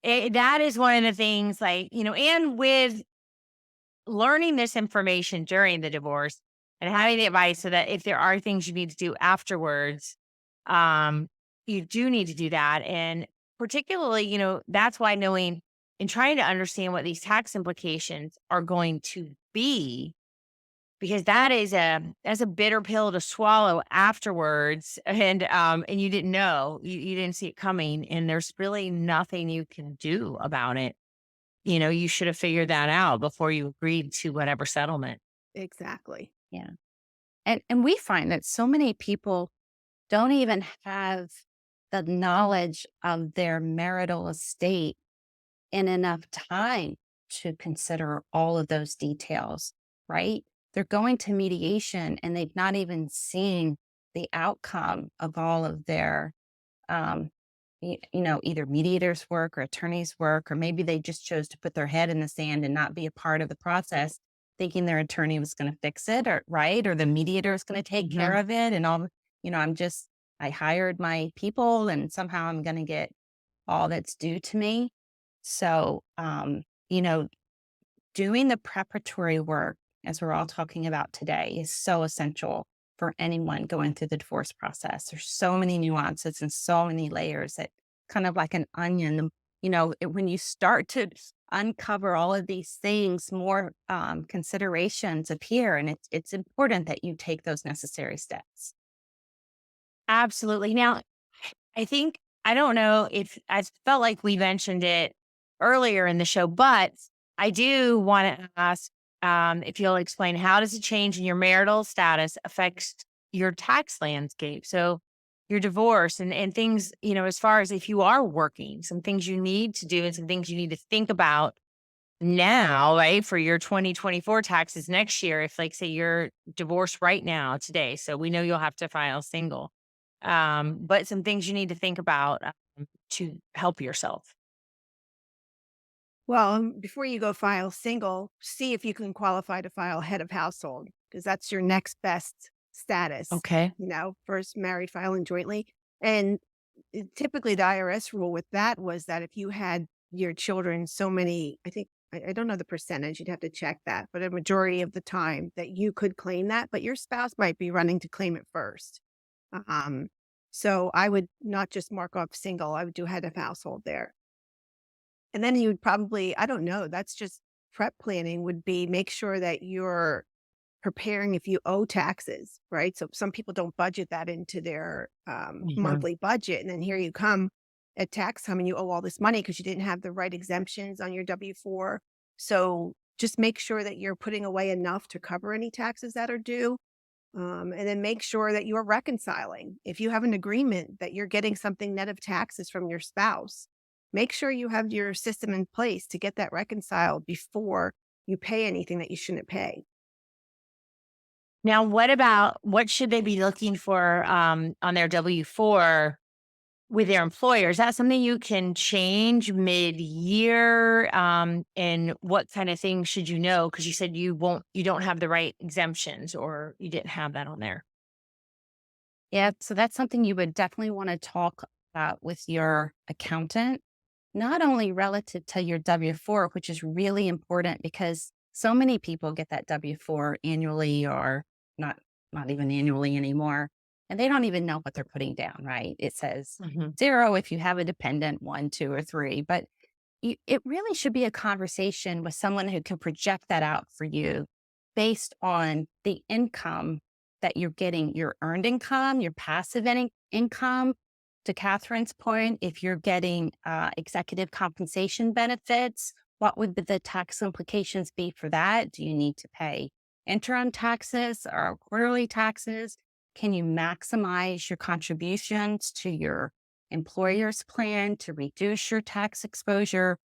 that is one of the things and with learning this information during the divorce and having the advice so that if there are things you need to do afterwards, you do need to do that. And particularly, that's why knowing and trying to understand what these tax implications are going to be, because that's a bitter pill to swallow afterwards. And you didn't know, you didn't see it coming, and there's really nothing you can do about it. You should have figured that out before you agreed to whatever settlement.
Exactly.
Yeah. And we find that so many people don't even have the knowledge of their marital estate in enough time to consider all of those details, right? They're going to mediation and they've not even seen the outcome of all of their either mediators' work or attorneys' work, or maybe they just chose to put their head in the sand and not be a part of the process, thinking their attorney was going to fix it, or the mediator is going to take care of it. And I hired my people and somehow I'm going to get all that's due to me. So, doing the preparatory work, as we're all talking about today, is so essential for anyone going through the divorce process. There's so many nuances and so many layers that kind of like an onion, when you start to uncover all of these things, more considerations appear, and it's important that you take those necessary steps.
Absolutely. Now, I don't know if I felt like we mentioned it earlier in the show, but I do want to ask if you'll explain, how does a change in your marital status affect your tax landscape? So your divorce and things, as far as if you are working, some things you need to do and some things you need to think about now, right, for your 2024 taxes next year. If say you're divorced right now today, so we know you'll have to file single. But some things you need to think about to help yourself.
Well, before you go file single, see if you can qualify to file head of household, because that's your next best status.
Okay.
First married, filing jointly. And typically the IRS rule with that was that if you had your children so many, I don't know the percentage, you'd have to check that, but a majority of the time that you could claim that, but your spouse might be running to claim it first. So I would not just mark off single, I would do head of household there. And then you would probably, I don't know, that's just prep planning, would be make sure that you're preparing if you owe taxes, right? So some people don't budget that into their monthly budget. And then here you come at tax time and you owe all this money because you didn't have the right exemptions on your W-4. So just make sure that you're putting away enough to cover any taxes that are due. And then make sure that you're reconciling. If you have an agreement that you're getting something net of taxes from your spouse, make sure you have your system in place to get that reconciled before you pay anything that you shouldn't pay.
Now, what should they be looking for on their W-4 with their employer? Is that something you can change mid-year? And what kind of things should you know? Because you said you don't have the right exemptions, or you didn't have that on there.
Yeah, so that's something you would definitely want to talk about with your accountant, not only relative to your W-4, which is really important because so many people get that W-4 annually or not, not even annually anymore. And they don't even know what they're putting down, right? It says
Mhm.
0 if you have a dependent, 1, 2, or 3. But it really should be a conversation with someone who can project that out for you based on the income that you're getting, your earned income, your passive income. To Catherine's point, if you're getting executive compensation benefits, what would the tax implications be for that? Do you need to pay interim taxes or quarterly taxes? Can you maximize your contributions to your employer's plan to reduce your tax exposure?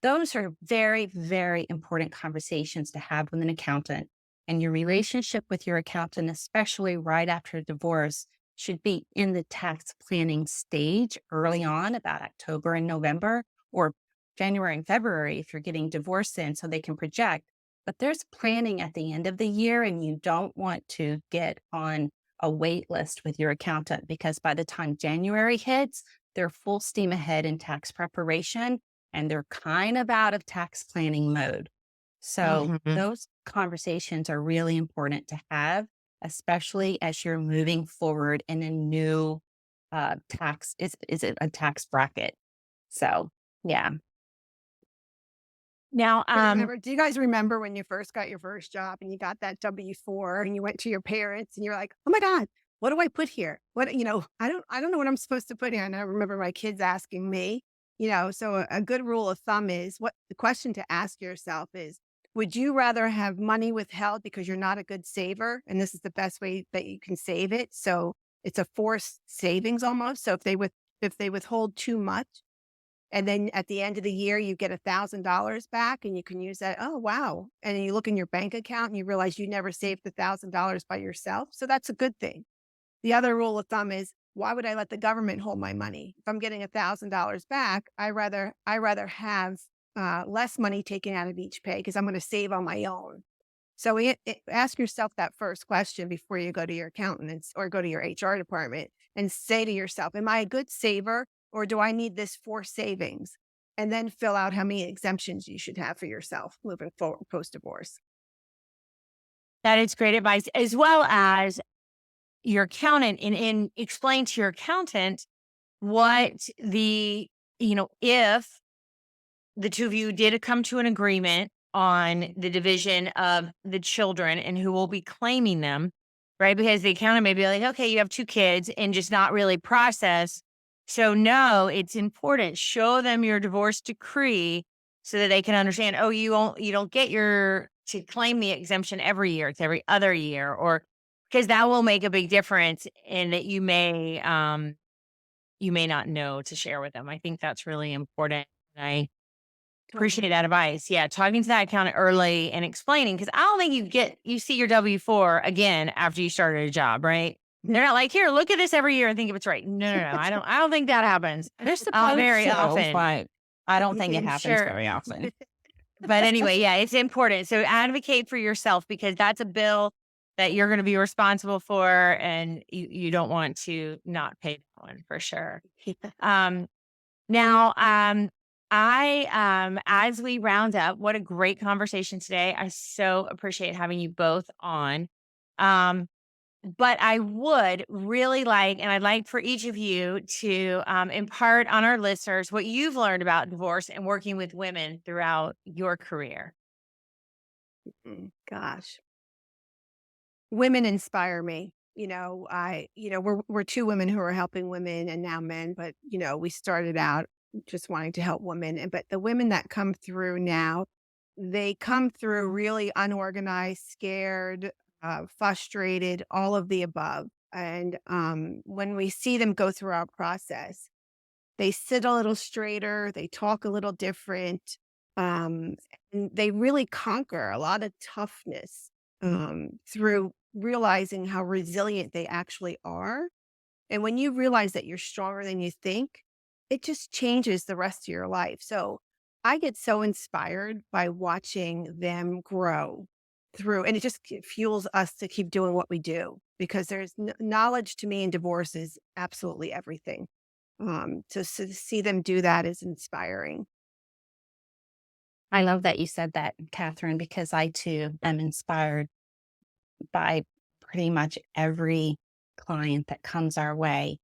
Those are very, very important conversations to have with an accountant. And your relationship with your accountant, especially right after a divorce, should be in the tax planning stage early on, about October and November, or January and February if you're getting divorced in, so they can project. But there's planning at the end of the year, and you don't want to get on a wait list with your accountant because by the time January hits, they're full steam ahead in tax preparation and they're kind of out of tax planning mode. So
Mhm.
those conversations are really important to have, especially as you're moving forward in a new tax. Is it a tax bracket? So yeah.
Now,
Do you guys remember when you first got your first job and you got that W-4 and you went to your parents and you're like, oh my God, what do I put here? I don't know what I'm supposed to put here. And I remember my kids asking me, so a good rule of thumb is what the question to ask yourself is, would you rather have money withheld because you're not a good saver? And this is the best way that you can save it. So it's a forced savings almost. So if they withhold too much, and then at the end of the year, you get $1,000 back and you can use that. Oh, wow. And then you look in your bank account and you realize you never saved the $1,000 by yourself. So that's a good thing. The other rule of thumb is, why would I let the government hold my money? If I'm getting $1,000 back, I rather have less money taken out of each pay because I'm going to save on my own. So ask yourself that first question before you go to your accountants or go to your HR department and say to yourself, am I a good saver or do I need this for savings? And then fill out how many exemptions you should have for yourself moving forward post divorce.
that is great advice, as well as your accountant, and explain to your accountant what if the two of you did come to an agreement on the division of the children and who will be claiming them, right? Because the accountant may be like, okay, you have 2 kids and just not really process. So no, it's important. Show them your divorce decree so that they can understand, oh, you don't get to claim the exemption every year. It's every other year, or because that will make a big difference in that you may not know to share with them. I think that's really important. And I appreciate
Totally.
that advice. Yeah, talking to that accountant early and explaining, because I don't think you see your W-4 again after you started a job, right? They're not like, here, look at this every year and think if it's right. No, no, no. I don't think that happens
They're supposed
very
to,
often.
but I don't think it
Mhm.
happens
Sure.
very often.
But anyway, yeah, it's important. So advocate for yourself because that's a bill that you're going to be responsible for, and you don't want to not pay that one for sure. Um, Now, as we round up, what a great conversation today. I so appreciate having you both on. Um, but I would really like, and I'd like for each of you to impart on our listeners what you've learned about divorce and working with women throughout your career.
Gosh, women inspire me. We're 2 women who are helping women and now men, but we started out just wanting to help women. But the women that come through now, they come through really unorganized, scared, frustrated, all of the above. And when we see them go through our process, they sit a little straighter, they talk a little different, and they really conquer a lot of toughness through realizing how resilient they actually are. And when you realize that you're stronger than you think, it just changes the rest of your life. So I get so inspired by watching them grow through, and it just fuels us to keep doing what we do, because there's knowledge to me in divorce is absolutely everything. To see them do that is inspiring.
I love that you said that, Catherine, because I too am inspired by pretty much every client that comes our way.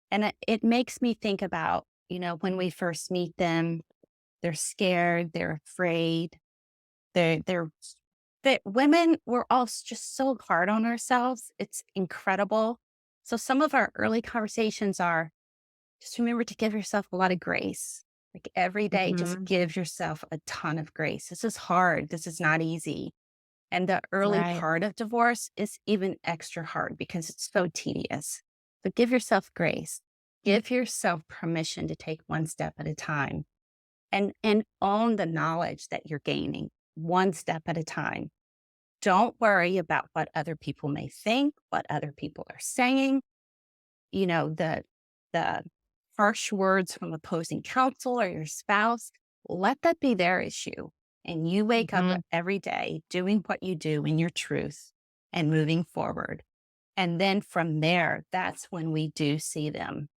And it makes me think about, when we first meet them, they're scared, they're afraid, they're that women, we're all just so hard on ourselves. It's incredible. So some of our early conversations are just remember to give yourself a lot of grace. Like every day, just give yourself a ton of grace. This is hard. This is not easy. And the early
Right.
part of divorce is even extra hard because it's so tedious. So give yourself grace. Give yourself permission to take one step at a time and own the knowledge that you're gaining one step at a time. Don't worry about what other people may think, what other people are saying. The harsh words from opposing counsel or your spouse, let that be their issue. And you wake up every day doing what you do in your truth and moving forward. And then from there, that's when we do see them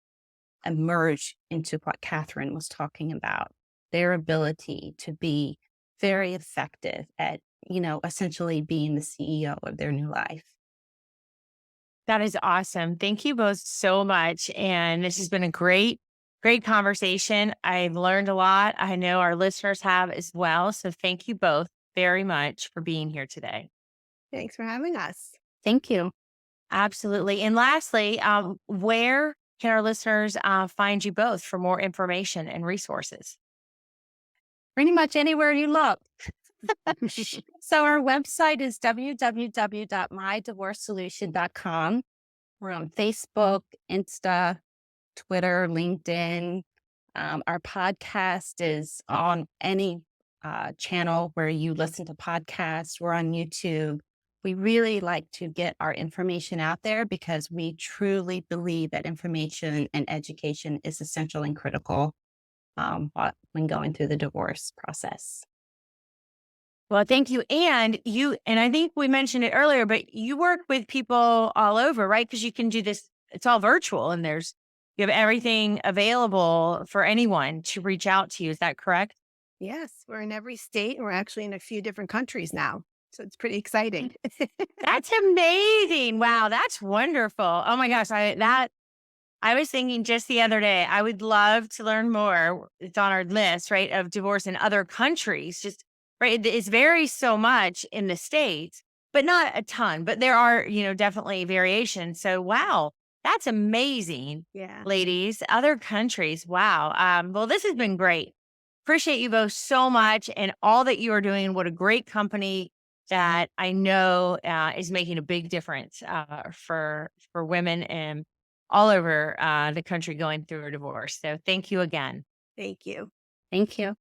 emerge into what Catherine was talking about, their ability to be very effective at, essentially being the CEO of their new life.
That is awesome. Thank you both so much. And this has been a great conversation. I've learned a lot. I know our listeners have as well. So thank you both very much for being here today.
Thanks for having us.
Thank you.
Absolutely. And lastly, where can our listeners find you both for more information and resources?
Pretty much anywhere you look. So our website is www.mydivorcesolution.com. We're on Facebook, Insta, Twitter, LinkedIn. Our podcast is on any channel where you listen to podcasts. We're on YouTube. We really like to get our information out there because we truly believe that information and education is essential and critical when going through the divorce process.
Well, thank you. And I think we mentioned it earlier, but you work with people all over, right? Because you can do this, it's all virtual and you have everything available for anyone to reach out to you. Is that correct?
Yes, we're in every state. We're actually in a few different countries now. So it's pretty exciting.
That's amazing. Wow, that's wonderful. Oh my gosh, I was thinking just the other day, I would love to learn more. It's on our list, right, of divorce in other countries. Just right, it varies so much in the States, but not a ton. But there are, definitely variations. So wow, that's amazing.
Yeah.
Ladies, other countries. Wow. Well, this has been great. Appreciate you both so much and all that you are doing. What a great company that I know is making a big difference for women and all over the country going through a divorce. So thank you again.
Thank you.
Thank you.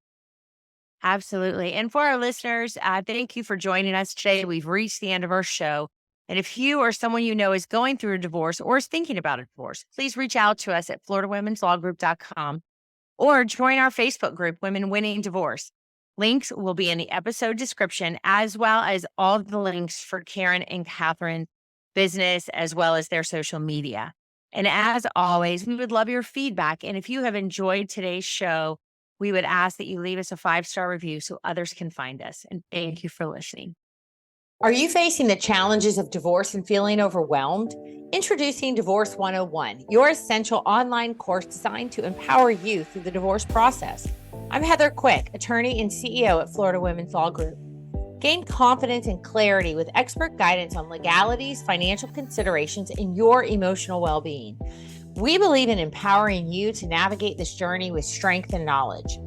Absolutely. And for our listeners, thank you for joining us today. We've reached the end of our show. And if you or someone you know is going through a divorce or is thinking about a divorce, please reach out to us at FloridaWomen'sLawGroup.com or join our Facebook group, Women Winning Divorce. Links will be in the episode description, as well as all the links for Karen and Catherine's business, as well as their social media. And as always, we would love your feedback. And if you have enjoyed today's show, we would ask that you leave us a 5-star review so others can find us. And thank you for listening.
Are you facing the challenges of divorce and feeling overwhelmed? Introducing Divorce 101, your essential online course designed to empower you through the divorce process. I'm Heather Quick, attorney and CEO at Florida Women's Law Group. Gain confidence and clarity with expert guidance on legalities, financial considerations, and your emotional well-being. We believe in empowering you to navigate this journey with strength and knowledge.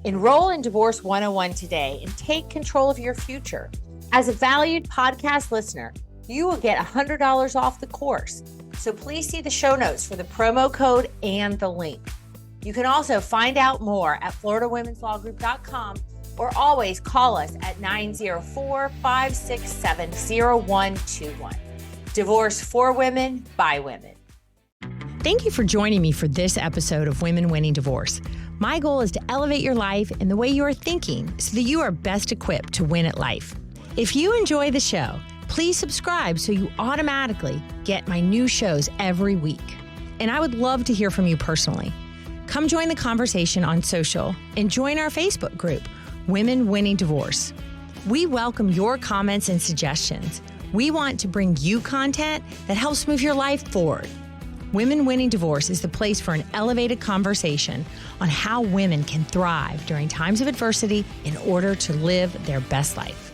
Enroll in Divorce 101 today and take control of your future. As a valued podcast listener,
you will get $100 off the course. So please see the show notes for the promo code and the link. You can also find out more at FloridaWomen'sLawGroup.com or always call us at 904-567-0121. Divorce for women, by women.
Thank you for joining me for this episode of Women Winning Divorce. My goal is to elevate your life and the way you are thinking so that you are best equipped to win at life. If you enjoy the show, please subscribe so you automatically get my new shows every week. And I would love to hear from you personally. Come join the conversation on social and join our Facebook group, Women Winning Divorce. We welcome your comments and suggestions. We want to bring you content that helps move your life forward. Women Winning Divorce is the place for an elevated conversation on how women can thrive during times of adversity in order to live their best life.